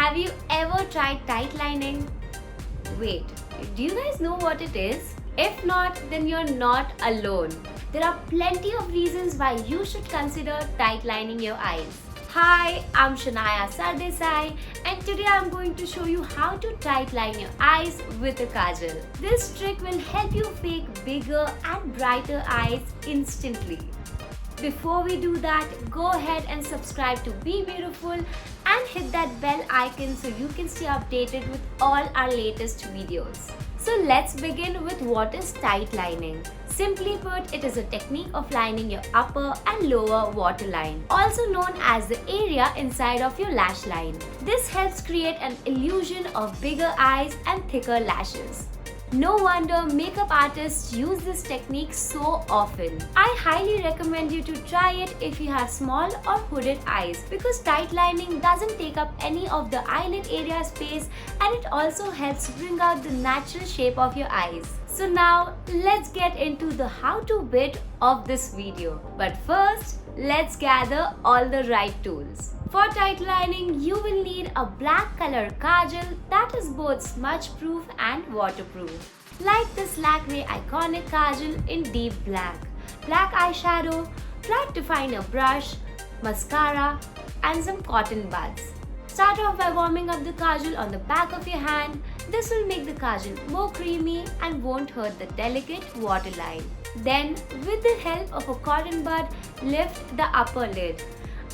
Have you ever tried tightlining? Wait, do you guys know what it is? If not, then you're not alone. There are plenty of reasons why you should consider tightlining your eyes. Hi, I'm Shania Sardesai and today I'm going to show you how to tightline your eyes with a Kajal. This trick will help you fake bigger and brighter eyes instantly. Before we do that, go ahead and subscribe to Be Beautiful and hit that bell icon so you can stay updated with all our latest videos. So let's begin with what is tightlining. Simply put, it is a technique of lining your upper and lower waterline, also known as the area inside of your lash line. This helps create an illusion of bigger eyes and thicker lashes. No wonder makeup artists use this technique so often. I highly recommend you to try it if you have small or hooded eyes because tightlining doesn't take up any of the eyelid area space and it also helps bring out the natural shape of your eyes. So now let's get into the how-to bit of this video. But first, let's gather all the right tools. For tightlining, you will need a black color kajal that is both smudge proof and waterproof. Like this Lakme iconic kajal in deep black, black eyeshadow, flat definer brush, mascara and some cotton buds. Start off by warming up the kajal on the back of your hand. This will make the kajal more creamy and won't hurt the delicate waterline. Then, with the help of a cotton bud, lift the upper lid.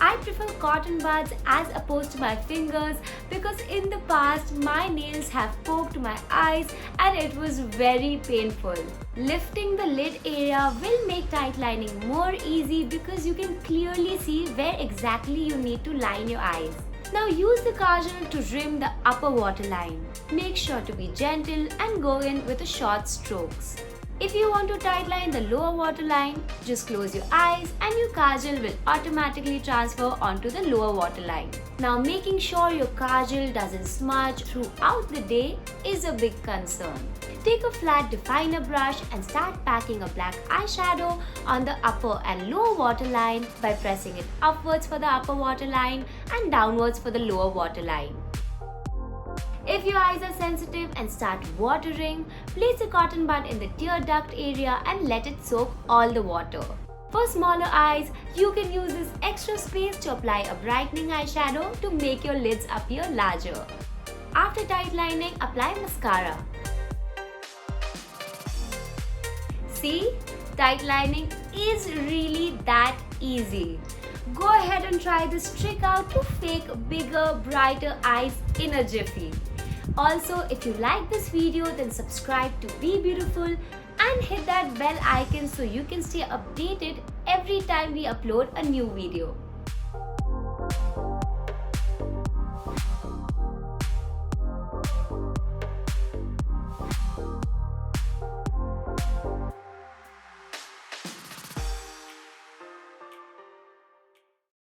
I prefer cotton buds as opposed to my fingers because in the past my nails have poked my eyes and it was very painful. Lifting the lid area will make tightlining more easy because you can clearly see where exactly you need to line your eyes. Now use the kajal to trim the upper waterline. Make sure to be gentle and go in with short strokes. If you want to tightline the lower waterline, just close your eyes and your kajal will automatically transfer onto the lower waterline. Now making sure your kajal doesn't smudge throughout the day is a big concern. Take a flat definer brush and start packing a black eyeshadow on the upper and lower waterline by pressing it upwards for the upper waterline and downwards for the lower waterline. If your eyes are sensitive and start watering, place a cotton bud in the tear duct area and let it soak all the water. For smaller eyes, you can use this extra space to apply a brightening eyeshadow to make your lids appear larger. After tightlining, apply mascara. See, tightlining is really that easy. Go ahead and try this trick out to fake bigger, brighter eyes in a jiffy. Also, if you like this video, then subscribe to Be Beautiful and hit that bell icon so you can stay updated every time we upload a new video.